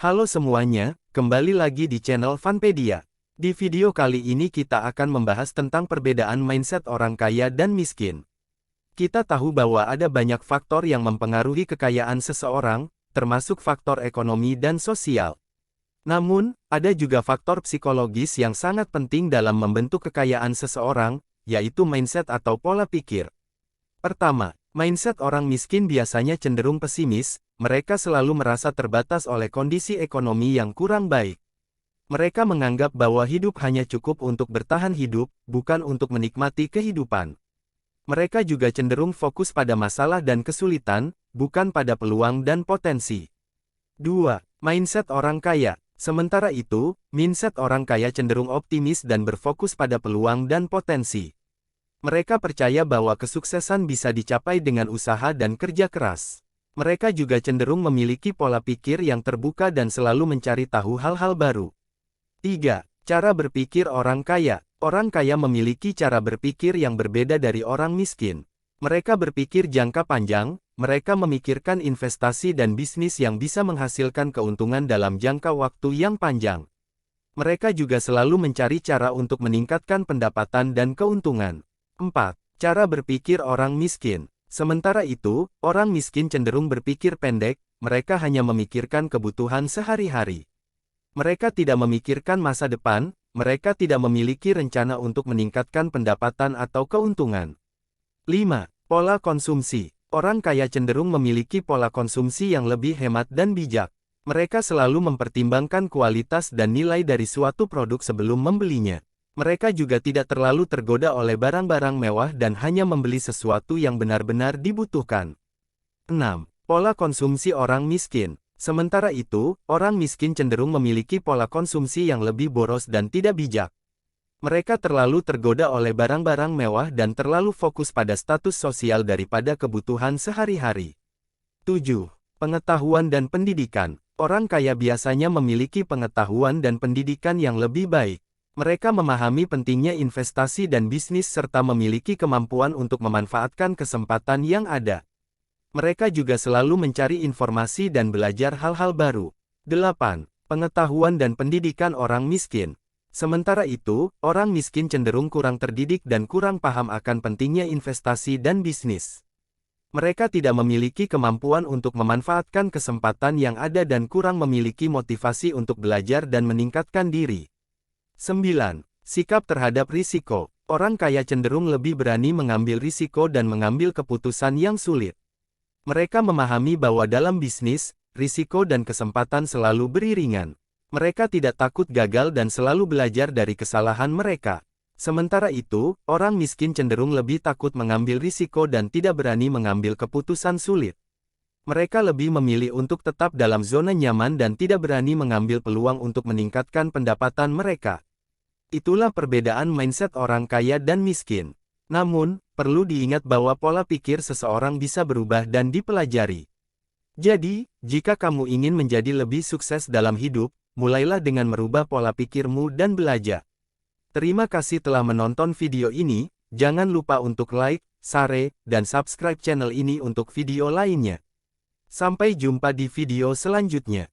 Halo semuanya, kembali lagi di channel Funpedia. Di video kali ini kita akan membahas tentang perbedaan mindset orang kaya dan miskin. Kita tahu bahwa ada banyak faktor yang mempengaruhi kekayaan seseorang, termasuk faktor ekonomi dan sosial. Namun, ada juga faktor psikologis yang sangat penting dalam membentuk kekayaan seseorang, yaitu mindset atau pola pikir. Pertama, mindset orang miskin biasanya cenderung pesimis. Mereka selalu merasa terbatas oleh kondisi ekonomi yang kurang baik. Mereka menganggap bahwa hidup hanya cukup untuk bertahan hidup, bukan untuk menikmati kehidupan. Mereka juga cenderung fokus pada masalah dan kesulitan, bukan pada peluang dan potensi. 2. Mindset orang kaya. Sementara itu, mindset orang kaya cenderung optimis dan berfokus pada peluang dan potensi. Mereka percaya bahwa kesuksesan bisa dicapai dengan usaha dan kerja keras. Mereka juga cenderung memiliki pola pikir yang terbuka dan selalu mencari tahu hal-hal baru. 3. Cara berpikir orang kaya. Orang kaya memiliki cara berpikir yang berbeda dari orang miskin. Mereka berpikir jangka panjang, mereka memikirkan investasi dan bisnis yang bisa menghasilkan keuntungan dalam jangka waktu yang panjang. Mereka juga selalu mencari cara untuk meningkatkan pendapatan dan keuntungan. 4. Cara berpikir orang miskin. Sementara itu, orang miskin cenderung berpikir pendek, mereka hanya memikirkan kebutuhan sehari-hari. Mereka tidak memikirkan masa depan, mereka tidak memiliki rencana untuk meningkatkan pendapatan atau keuntungan. 5. Pola konsumsi. Orang kaya cenderung memiliki pola konsumsi yang lebih hemat dan bijak. Mereka selalu mempertimbangkan kualitas dan nilai dari suatu produk sebelum membelinya. Mereka juga tidak terlalu tergoda oleh barang-barang mewah dan hanya membeli sesuatu yang benar-benar dibutuhkan. 6. Pola konsumsi orang miskin. Sementara itu, orang miskin cenderung memiliki pola konsumsi yang lebih boros dan tidak bijak. Mereka terlalu tergoda oleh barang-barang mewah dan terlalu fokus pada status sosial daripada kebutuhan sehari-hari. 7. Pengetahuan dan pendidikan. Orang kaya biasanya memiliki pengetahuan dan pendidikan yang lebih baik. Mereka memahami pentingnya investasi dan bisnis serta memiliki kemampuan untuk memanfaatkan kesempatan yang ada. Mereka juga selalu mencari informasi dan belajar hal-hal baru. 8. Pengetahuan dan pendidikan orang miskin. Sementara itu, orang miskin cenderung kurang terdidik dan kurang paham akan pentingnya investasi dan bisnis. Mereka tidak memiliki kemampuan untuk memanfaatkan kesempatan yang ada dan kurang memiliki motivasi untuk belajar dan meningkatkan diri. 9. Sikap terhadap risiko. Orang kaya cenderung lebih berani mengambil risiko dan mengambil keputusan yang sulit. Mereka memahami bahwa dalam bisnis, risiko dan kesempatan selalu beriringan. Mereka tidak takut gagal dan selalu belajar dari kesalahan mereka. Sementara itu, orang miskin cenderung lebih takut mengambil risiko dan tidak berani mengambil keputusan sulit. Mereka lebih memilih untuk tetap dalam zona nyaman dan tidak berani mengambil peluang untuk meningkatkan pendapatan mereka. Itulah perbedaan mindset orang kaya dan miskin. Namun, perlu diingat bahwa pola pikir seseorang bisa berubah dan dipelajari. Jadi, jika kamu ingin menjadi lebih sukses dalam hidup, mulailah dengan merubah pola pikirmu dan belajar. Terima kasih telah menonton video ini, jangan lupa untuk like, share, dan subscribe channel ini untuk video lainnya. Sampai jumpa di video selanjutnya.